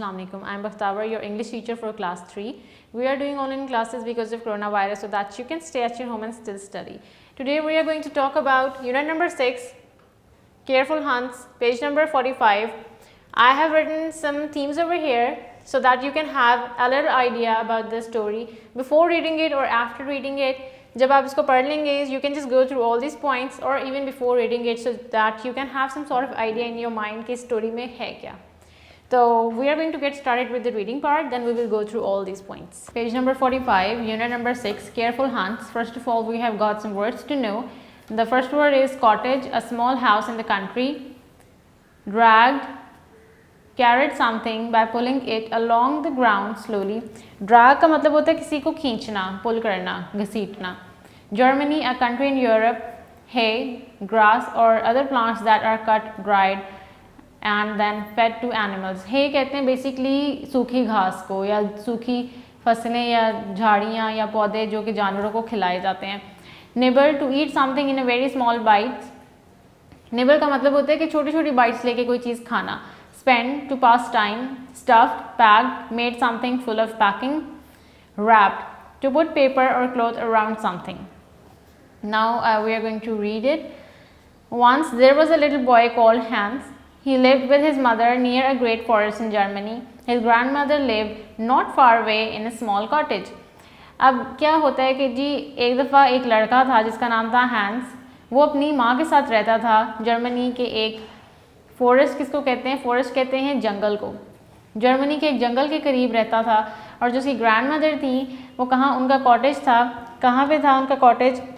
Assalamualaikum. I'm Bakhtavar, your English teacher for class 3. We are doing online classes because of coronavirus so that you can stay at your home and still study. Today we are going to talk about unit number 6, Careful Hunts, page number 45. I have written some themes over here so that you can have a little idea about the story before reading it or after reading it. जब आप इसको पढ़ लेंगे, you can just go through all these points or even before reading it so that you can have some sort of idea in your mind कि story में है क्या. So we are going to get started with the reading part, then we will go through all these points. Page number 45, unit number 6, Careful Hunts. First of all, we have got some words to know. The first word is cottage, a small house in the country. Dragged, carried something by pulling it along the ground slowly. Drag का मतलब होता है किसी को खींचना, pull करना, घसीटना. Germany, a country in Europe. Hay, grass or other plants that are cut, dried and then fed to animals. Hay कहते हैं बेसिकली सूखी घास को या सूखी फसलें या झाड़ियाँ या पौधे जो कि जानवरों को खिलाए जाते हैं. Nibble, to eat something in a very small bites. Nibble का मतलब होता है कि छोटी छोटी bites लेके कोई चीज़ खाना. Spend, to pass time. Stuffed, packed, made something full of packing. Wrapped, to put paper or cloth around something. Now we are going to read it. Once there was a little boy called Hans. He lived with his mother near a great forest in Germany. His grandmother lived not far away in a small cottage. अब क्या होता है कि जी एक दफ़ा एक लड़का था जिसका नाम था हैंस. वो अपनी माँ के साथ रहता था जर्मनी के एक फॉरेस्ट. किसको कहते हैं? फॉरेस्ट कहते हैं जंगल को. जर्मनी के एक जंगल के करीब रहता था. और जो उसकी ग्रैंड मदर थी वो कहाँ उनका कॉटेज था. कहाँ पे था उनका कॉटेज?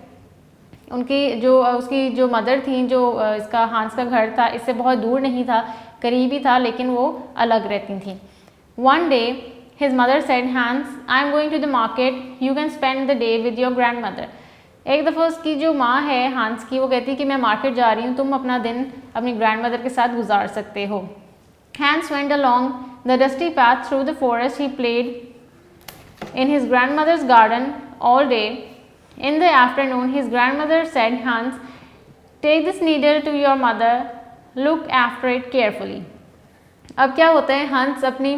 उसकी जो मदर थी, जो इसका हांस का घर था, इससे बहुत दूर नहीं था, करीब ही था, लेकिन वो अलग रहती थी. One day his mother said, Hans, I am going to the market, you can spend the day with your grandmother. एक दफ़ा उसकी जो माँ है हांस की, वो कहती कि मैं मार्केट जा रही हूँ, तुम अपना दिन अपनी ग्रैंड मदर के साथ गुजार सकते हो. Hans went along the dusty path through the forest. He played in his grandmother's garden all day. In the afternoon, his grandmother said, Hans, take this needle to your mother, look after it carefully. अब क्या होता है, हंस अपनी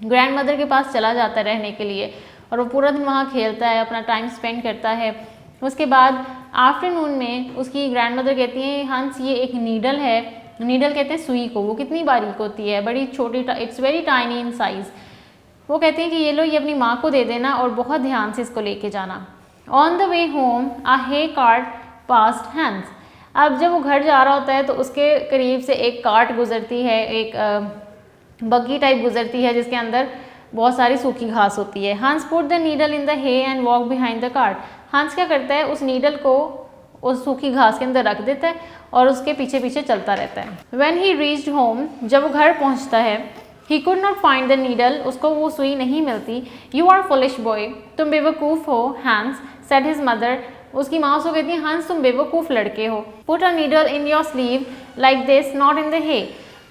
grand mother के पास चला जाता है रहने के लिए और वो पूरा दिन वहाँ खेलता है, अपना टाइम स्पेंड करता है. उसके बाद आफ्टरनून में उसकी ग्रैंड मदर कहती है, हंस ये एक नीडल है. नीडल कहते हैं सुई को. वो कितनी बारीक होती है, बड़ी छोटी, it's very tiny in size. वो कहती हैं कि ये लो, ये अपनी माँ को दे देना और बहुत ध्यान से इसको लेके जाना. On the way home a hay cart passed Hans. अब जब वो घर जा रहा होता है तो उसके करीब से एक कार्ट गुजरती है, एक बग्गी टाइप गुजरती है जिसके अंदर बहुत सारी सूखी घास होती है. Hans put the needle in the hay and walk behind the cart. Hans क्या करता है, उस नीडल को उस सूखी घास के अंदर रख देता है और उसके पीछे पीछे चलता रहता है. व्हेन ही रीच्ड होम, जब वो घर पहुंचता है, he could not find the needle, उसको वो सुई नहीं मिलती. यू आर फुलिश बॉय, तुम बेवकूफ़ हो. हैंस सेड हिज मदर, उसकी माँ उसको कहती है, हंस तुम बेवकूफ़ लड़के हो. Put a needle in your sleeve like this, not in the hay.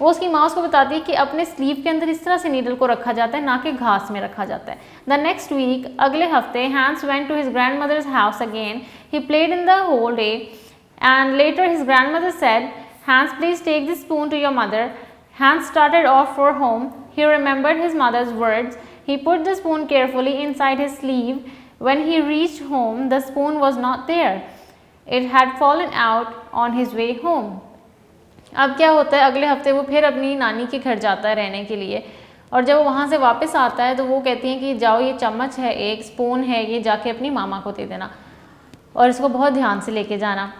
वो उसकी माँ उसको बताती है कि अपने स्लीव के अंदर इस तरह से नीडल को रखा जाता है, ना कि घास में रखा जाता है. द नेक्स्ट वीक, अगले हफ्ते, Hans went to his grandmother's house again. He played in the whole day and later his grandmother said, Hans please take this spoon to your mother. Hans started off for home. He remembered his mother's words. He put the spoon carefully inside his sleeve. When he reached home, the spoon was not there. It had fallen out on his way home. अब क्या होता है, अगले हफ्ते वो फिर अपनी नानी के घर जाता है रहने के लिए. और जब वो वहाँ से वापस आता है तो वो कहती हैं कि जाओ, ये चम्मच है, एक स्पून है, ये जाके अपनी मामा को दे देना और इसको बहुत ध्यान से लेके जाना.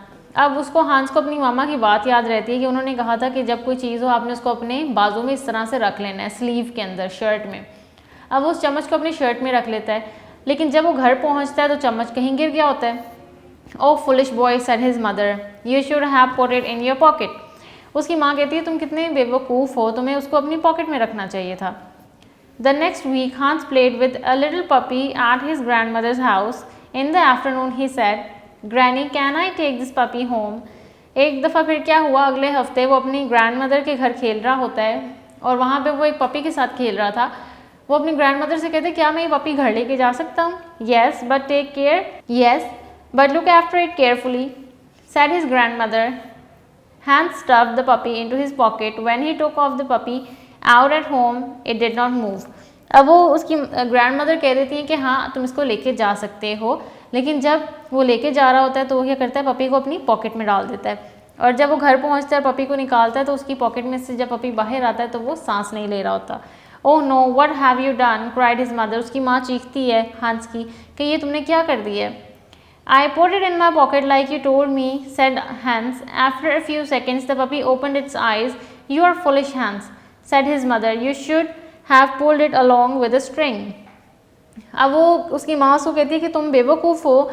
अब उसको हांस को अपनी मामा की बात याद रहती है कि उन्होंने कहा था कि जब कोई चीज़ हो आपने उसको अपने बाजू में इस तरह से रख लेना है, स्लीव के अंदर, शर्ट में. अब वो उस चम्मच को अपनी शर्ट में रख लेता है, लेकिन जब वो घर पहुंचता है तो चम्मच कहीं गिर गया होता है. Oh foolish boy, said his mother, you should have put it in your pocket. उसकी माँ कहती है, तुम कितने बेवकूफ़ हो, तुम्हें उसको अपनी पॉकेट में रखना चाहिए था. The next week Hans played with a little puppy at his grandmother's house. In the afternoon he said, granny can I take this puppy home. एक दफ़ा फिर क्या हुआ, अगले हफ्ते वो अपनी ग्रैंड मदर के घर खेल रहा होता है और वहाँ पे वो एक पपी के साथ खेल रहा था. वो अपनी ग्रैंड मदर से कहते, क्या मैं ये पपी घर लेके जा सकता हूँ? Yes but take care. Yes but look after it carefully, said his grandmother. Hans stuffed the puppy into his pocket. When he took off the puppy out at home it did not move. अब वो उसकी grand mother कह देती है कि हाँ तुम इसको लेके जा सकते हो, लेकिन जब वो लेके जा रहा होता है तो वो क्या करता है, पपी को अपनी पॉकेट में डाल देता है, और जब वो घर पहुंचता है पपी को निकालता है तो उसकी पॉकेट में से जब पपी बाहर आता है तो वो सांस नहीं ले रहा होता। Oh know what have you done, cried his mother. उसकी माँ चीखती है हंस की कि ये तुमने क्या कर दिया है। I put it in my pocket like you told me, said Hans. After a few seconds, the puppy opened its eyes. You are foolish, Hans, said his mother. You should have pulled it along with a string. अब वो उसकी माँ उसको कहती है कि तुम बेवकूफ़ हो,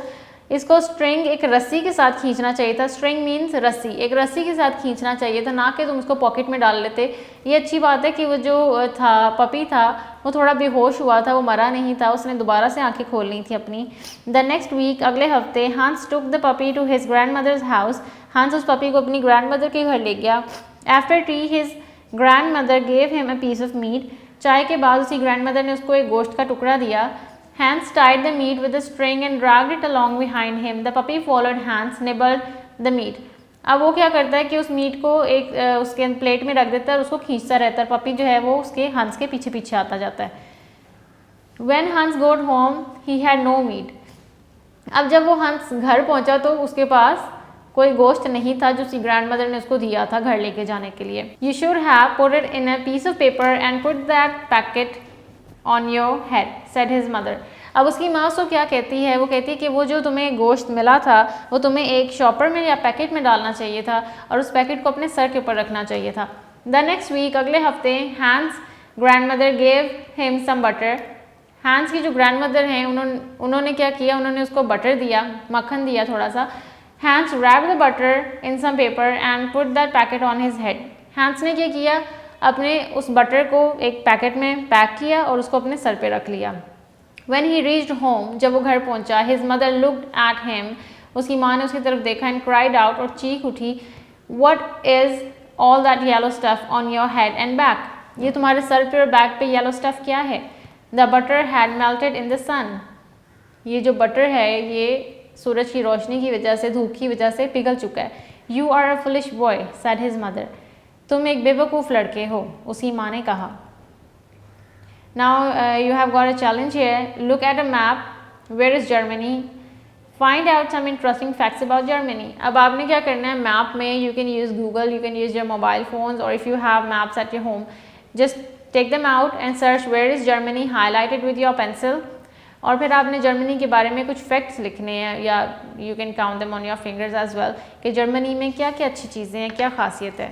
इसको स्ट्रिंग एक रस्सी के साथ खींचना चाहिए था। स्ट्रिंग मीन्स रस्सी, एक रस्सी के साथ खींचना चाहिए था, ना कि तुम उसको पॉकेट में डाल लेते। ये अच्छी बात है कि वो जो था पपी था वो थोड़ा बेहोश हुआ था, वो मरा नहीं था, उसने दोबारा से आंखें खोल ली थी अपनी। द नेक्स्ट वीक, अगले हफ्ते, Hans took the puppy to his grandmother's house. Hans उस पपी को अपनी ग्रैंड मदर के घर ले गया। After tea his grandmother gave him a piece of meat. चाय के बाद उसकी ग्रैंड मदर ने उसको एक गोश्त का टुकड़ा दिया। Hans tied the meat with a string and dragged it along behind him. The puppy followed Hans, nibbled the meat. अब वो क्या करता है कि उस मीट को एक उसके प्लेट में रख देता है और उसको खींचता रहता है। पपी जो है वो उसके हंस के पीछे पीछे आता जाता है। When Hans got home, he had no meat. अब जब वो हंस घर पहुंचा तो उसके पास कोई गोश्त नहीं था जो उसकी ग्रैंड मदर ने उसको दिया था घर लेके जाने के लिए। You should have put it in a piece of paper and put that packet on your head, said his mother. अब उसकी माँ उसको क्या कहती है, वो कहती है कि वो जो तुम्हें गोश्त मिला था वो तुम्हें एक शॉपर में या पैकेट में डालना चाहिए था और उस पैकेट को अपने सर के ऊपर रखना चाहिए था। द नेक्स्ट वीक, अगले हफ्ते, Hans grandmother gave him some butter. Hans की जो ग्रैंड मदर हैं उन्होंने क्या किया, उन्होंने उसको बटर दिया, मक्खन दिया थोड़ा सा। Hans wrapped the butter in some paper and put that packet on his head. Hans ने क्या किया, अपने उस बटर को एक पैकेट में पैक किया और उसको अपने सर पे रख लिया। When he reached home, जब वो घर पहुंचा, his mother looked at him, उसकी माँ ने उसकी तरफ देखा and cried out, और चीख उठी, What is all that yellow stuff on your head and back? ये तुम्हारे सर पे और बैक पे येलो स्टफ क्या है? The butter had melted in the sun. ये जो बटर है ये सूरज की रोशनी की वजह से, धूप की वजह से पिघल चुका है। You are a foolish boy, said his mother. तुम एक बेवकूफ़ लड़के हो, उसकी माँ ने कहा। Now you have got a challenge here. Look at a map. Where is Germany? Find out some interesting facts about Germany. अब आपने क्या करना है, मैप में you can use Google, you can use your mobile phones, or if you have maps at your home, just take them out and search where is Germany, highlight it with your pencil. और फिर आपने Germany के बारे में कुछ facts लिखने हैं, या you can count them on your fingers as well, कि जर्मनी में क्या क्या अच्छी चीज़ें हैं, क्या खासियत है।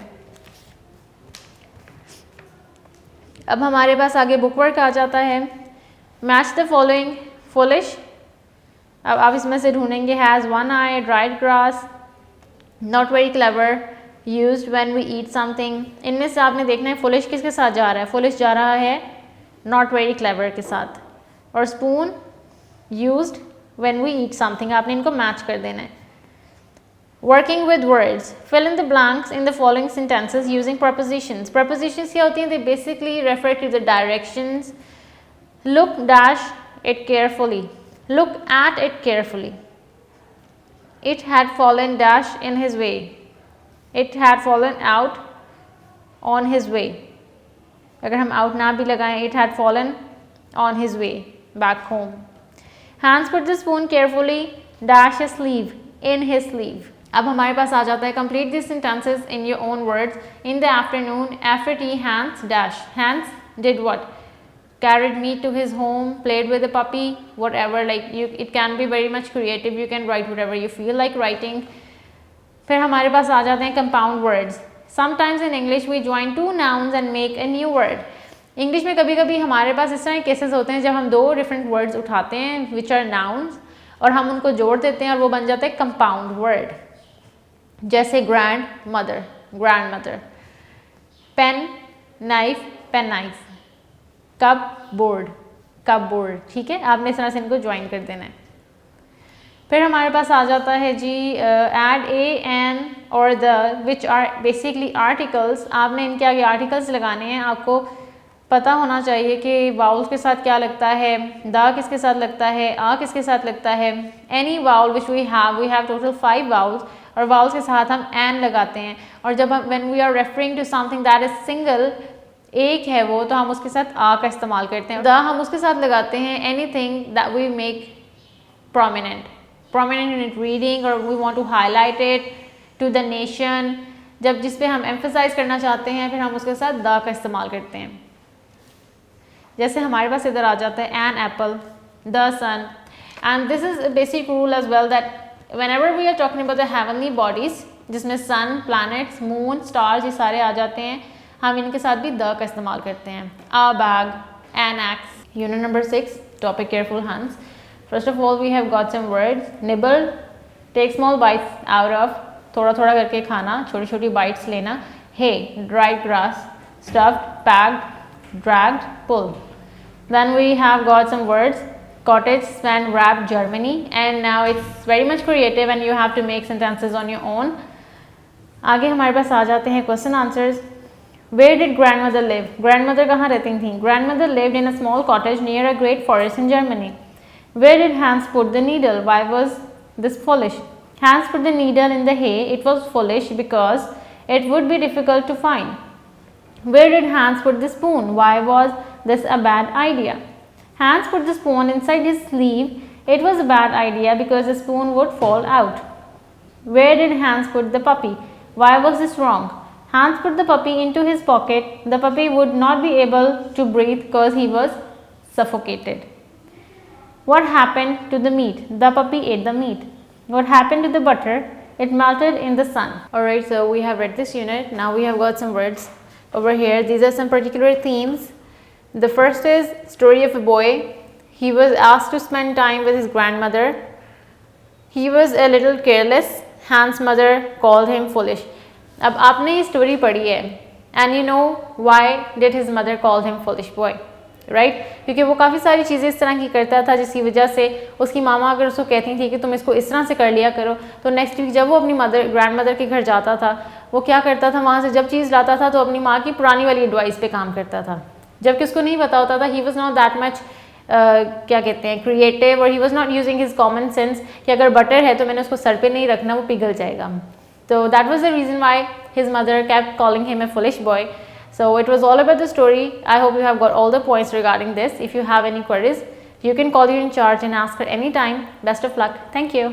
अब हमारे पास आगे बुक वर्क आ जाता है। मैच द फॉलोइंग, फुलिश, अब आप इसमें से ढूंढेंगे, has one eye, dried grass, not very clever, used when we eat something. इनमें से आपने देखना है फुलिश किसके साथ जा रहा है। फुलिश जा रहा है नॉट वेरी क्लेवर के साथ, और spoon used when we eat something, आपने इनको मैच कर देना है। Working with words, fill in the blanks in the following sentences using prepositions. Prepositions क्या होती हैं? They basically refer to the directions. Look dash it carefully. Look at it carefully. It had fallen dash in his way. It had fallen out on his way. अगर हम out ना भी लगाएं, it had fallen on his way back home. Hans put the spoon carefully dash his sleeve in his sleeve. अब हमारे पास आ जाता है complete these sentences in your own words. In the afternoon, after tea, Hans dash. Hans did what? Carried meat to his home, played with the puppy, whatever. Like it can be very much creative. You can write whatever you feel like writing. फिर हमारे पास आ जाते हैं compound words. Sometimes in English we join two nouns and make a new word. English में कभी कभी हमारे पास इस तरह के केसेस होते हैं जब हम दो डिफरेंट वर्ड्स उठाते हैं which are nouns, और हम उनको जोड़ देते हैं और वो बन जाता है compound word. जैसे grandmother, grandmother, penknife, penknife, cupboard, cupboard. ठीक है, आपने इस तरह से इनको ज्वाइन कर देना है। फिर हमारे पास आ जाता है जी एड ए एन और the which are basically articles. आपने इनके आगे आर्टिकल्स लगाने हैं। आपको पता होना चाहिए कि वाउल्स के साथ क्या लगता है, द किसके साथ लगता है, आ किसके साथ लगता है। Any vowel which we have total 5 vowels, और वाउल्स के साथ हम एन लगाते हैं। और जब हम when we are referring to something that is single, एक है वो, तो हम उसके साथ आ का इस्तेमाल करते हैं। द हम उसके साथ लगाते हैं anything that we make prominent in it reading or we want to highlight it to the nation। जब जिस पे हम emphasize करना चाहते हैं फिर हम उसके साथ द का इस्तेमाल करते हैं। जैसे हमारे पास इधर आ जाता है an apple, the sun, and this is a basic rule as well that whenever we are talking about the heavenly bodies जिसमें sun, planets, moon, stars ये सारे आ जाते हैं, हम इनके साथ भी द का इस्तेमाल करते हैं। a bag, an axe। Unit number 6, topic careful hands। First of all we have got some words। nibble, take small bites out of, थोड़ा थोड़ा करके खाना, छोटी छोटी bites लेना। hay, dried grass, stuffed, packed, dragged, pulled। Then we have got some words, cottage, span, wrap, Germany, and now it's very much creative and you have to make sentences on your own। आगे हमारे पास आ जाते हैं question answers. Where did grandmother live? Grandmother कहाँ रहती थी? Grandmother lived in a small cottage near a great forest in Germany। Where did Hans put the needle? Why was this foolish? Hans put the needle in the hay. It was foolish because it would be difficult to find। Where did Hans put the spoon? Why was this a bad idea? Hans put the spoon inside his sleeve. It was a bad idea because the spoon would fall out। Where did Hans put the puppy? Why was this wrong? Hans put the puppy into his pocket. The puppy would not be able to breathe because he was suffocated। What happened to the meat? The puppy ate the meat। What happened to the butter? It melted in the sun। Alright, so we have read this unit. Now we have got some words over here. These are some particular themes। The first is story of a boy। He was asked to spend time with his grandmother। He was a little careless। Hans' mother called him foolish। अब आपने ये story पढ़ी है and you know why did his mother call him foolish boy, right? क्योंकि वो काफ़ी सारी चीज़ें इस तरह की करता था जिसकी वजह से उसकी मामा अगर उसको कहती थी कि तुम इसको इस तरह से कर लिया करो, तो नेक्स्ट वीक जब वो अपनी ग्रैंड मदर के घर जाता था वो क्या करता था, वहाँ से जब चीज़ लाता था तो अपनी माँ की पुरानी वाली एडवाइस पे काम करता था, जबकि उसको नहीं पता होता था। He was not that much क्या कहते हैं क्रिएटिव, और he was not using his common sense कि अगर बटर है तो मैंने उसको सर पे नहीं रखना, वो पिघल जाएगा। So that was the reason why his mother kept calling him a foolish boy। So it was all about the story। I hope you have got all the points regarding this। If you have any queries, you can call your in charge and ask her anytime। Best of luck। Thank you।